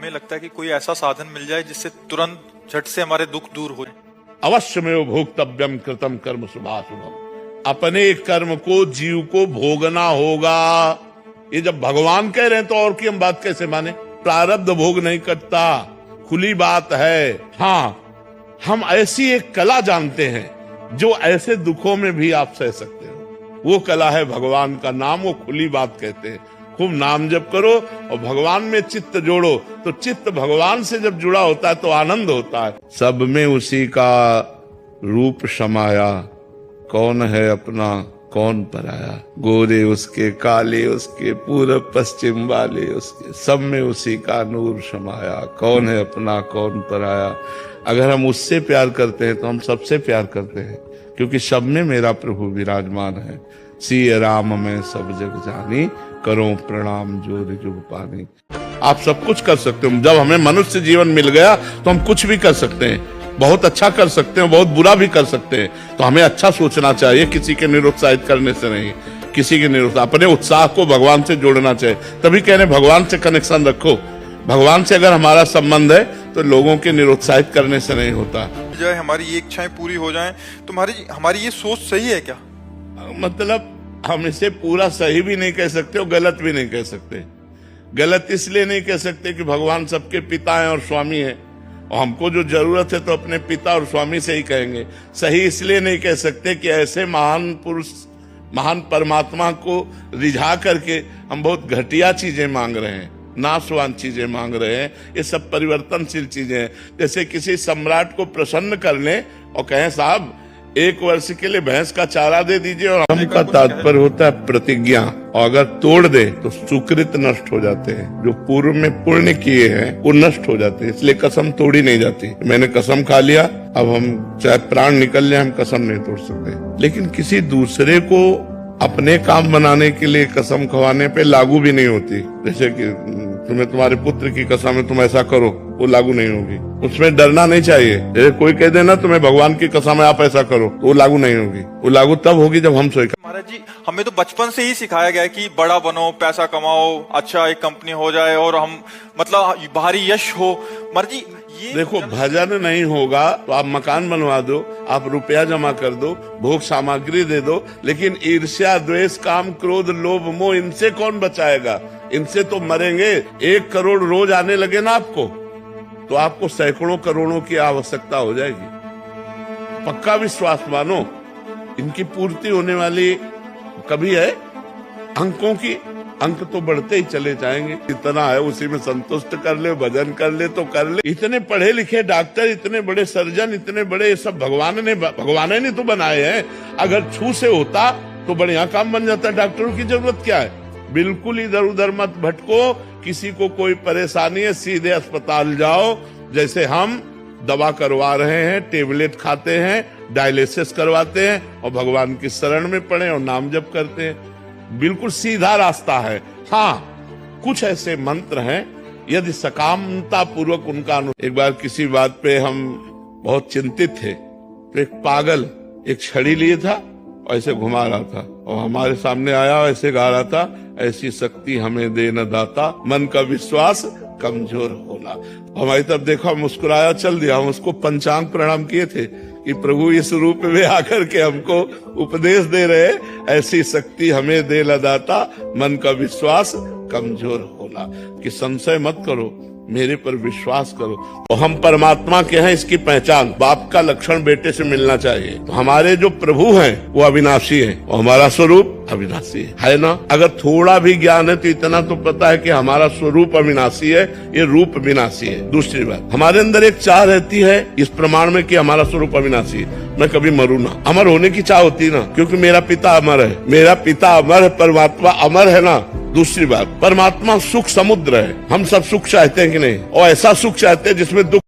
हमें लगता है कि कोई ऐसा साधन मिल जाए जिससे तुरंत झट से हमारे दुख दूर हो जाए। अवश्यमेव भोक्तव्यम कृतम कर्म शुभाशुभम। अपने कर्म को जीव को भोगना होगा। ये जब भगवान कह रहे हैं तो और की हम बात कैसे माने। प्रारब्ध भोग नहीं कटता, खुली बात है। हाँ, हम ऐसी एक कला जानते हैं जो ऐसे दुखों में भी आप सह सकते हो। वो कला है भगवान का नाम, वो खुली बात कहते हैं। खूब नाम जप करो और भगवान में चित्त जोड़ो, तो चित्त भगवान से जब जुड़ा होता है तो आनंद होता है। सब में उसी का रूप समाया, कौन है अपना कौन पराया। गोरे उसके, काले उसके, पूरब पश्चिम वाले उसके, सब में उसी का नूर समाया, कौन है अपना कौन पराया। अगर हम उससे प्यार करते हैं तो हम सबसे प्यार करते हैं, क्योंकि सब में मेरा प्रभु विराजमान है। सिय राम में सब जग जानी, करो प्रणाम जोर जुग पानी। आप सब कुछ कर सकते हो। जब हमें मनुष्य जीवन मिल गया तो हम कुछ भी कर सकते हैं, बहुत अच्छा कर सकते हैं, बहुत बुरा भी कर सकते हैं। तो हमें अच्छा सोचना चाहिए, किसी के निरुत्साहित करने से नहीं, किसी के निरुत्साह, अपने उत्साह को भगवान से जोड़ना चाहिए। तभी कहने भगवान से कनेक्शन रखो। भगवान से अगर हमारा संबंध है तो लोगों के निरुत्साहित करने से नहीं होता। जो हमारी ये इच्छाएं पूरी हो जाएं, तो हमारी ये सोच सही है क्या? मतलब हम इसे पूरा सही भी नहीं कह सकते और गलत भी नहीं कह सकते। गलत इसलिए नहीं कह सकते कि भगवान सबके पिता हैं और स्वामी हैं, और हमको जो जरूरत है तो अपने पिता और स्वामी से ही कहेंगे। सही इसलिए नहीं कह सकते कि ऐसे महान पुरुष, महान परमात्मा को रिझा करके हम बहुत घटिया चीजें मांग रहे हैं, नाशवान चीजें मांग रहे हैं। ये सब परिवर्तनशील चीजें हैं। जैसे किसी सम्राट को प्रसन्न कर लें और कहें साहब 1 वर्ष के लिए भैंस का चारा दे दीजिए, और हम का तात्पर्य होता है प्रतिज्ञा, और अगर तोड़ दे तो सुकृत नष्ट हो जाते हैं। जो पूर्व में पुण्य किए हैं वो नष्ट हो जाते हैं, इसलिए कसम तोड़ी नहीं जाती। मैंने कसम खा लिया, अब हम चाहे प्राण निकल जाए हम कसम नहीं तोड़ सकते। लेकिन किसी दूसरे को अपने काम बनाने के लिए कसम खवाने पे लागू भी नहीं होती। जैसे कि तुम्हें तुम्हारे पुत्र की कसम है तुम ऐसा करो, वो लागू नहीं होगी। उसमें डरना नहीं चाहिए। जैसे कोई कह देना तुम्हें भगवान की कसम है आप ऐसा करो, तो वो लागू नहीं होगी। वो लागू तब होगी जब हम स्वीकार। महाराज जी, हमें तो बचपन से ही सिखाया गया है कि बड़ा बनो, पैसा कमाओ, अच्छा एक कंपनी हो जाए और हम मतलब भारी यश हो। महाराज जी ये देखो, भजन नहीं होगा तो आप मकान बनवा दो, आप रुपया जमा कर दो, भोग सामग्री दे दो, लेकिन ईर्ष्या, द्वेष, काम, क्रोध, लोभ, मोह, इनसे कौन बचाएगा? इनसे तो मरेंगे। 1 करोड़ रोज आने लगे ना आपको, तो आपको सैकड़ों करोड़ों की आवश्यकता हो जाएगी। पक्का विश्वास मानो, इनकी पूर्ति होने वाली कभी है? अंकों की अंक तो बढ़ते ही चले जाएंगे। इतना है उसी में संतुष्ट कर ले, भजन कर ले तो कर ले। इतने पढ़े लिखे डॉक्टर, इतने बड़े सर्जन, इतने बड़े, ये सब भगवान ने तो बनाए हैं। अगर छू से होता तो बढ़िया काम बन जाता। डॉक्टरों की जरूरत क्या है? बिल्कुल इधर उधर मत भटको। किसी को कोई परेशानी है सीधे अस्पताल जाओ। जैसे हम दवा करवा रहे हैं, टेबलेट खाते हैं, डायलिसिस करवाते हैं और भगवान की शरण में पड़े और नाम जप करते हैं। बिल्कुल सीधा रास्ता है। हाँ, कुछ ऐसे मंत्र हैं, यदि सकामता पूर्वक उनका एक बार किसी बात पे हम बहुत चिंतित थे, तो एक पागल एक छड़ी लिए था और ऐसे घुमा रहा था, और हमारे सामने आया, ऐसे गा रहा था, ऐसी शक्ति हमें दे न दाता, मन का विश्वास कमजोर होना। हमारी तरफ देखा, मुस्कुराया, चल दिया। हम उसको पंचांग प्रणाम किए थे कि प्रभु इस रूप में आकर के हमको उपदेश दे रहे, ऐसी शक्ति हमें दे न दाता, मन का विश्वास कमजोर होना, कि संशय मत करो, मेरे पर विश्वास करो। तो हम परमात्मा के हैं, इसकी पहचान बाप का लक्षण बेटे से मिलना चाहिए। तो हमारे जो प्रभु हैं वो अविनाशी हैं और हमारा स्वरूप अविनाशी है ना। अगर थोड़ा भी ज्ञान है तो इतना तो पता है कि हमारा स्वरूप अविनाशी है, ये रूप विनाशी है। दूसरी बात, हमारे अंदर एक चाह रहती है इस प्रमाण में कि हमारा स्वरूप अविनाशी है, मैं कभी मरू ना। अमर होने की चाह होती है ना, क्योंकि मेरा पिता अमर है, मेरा पिता अमर है, परमात्मा अमर है ना। दूसरी बात, परमात्मा सुख समुद्र है। हम सब सुख चाहते हैं कि नहीं? और ऐसा सुख चाहते हैं जिसमें दुख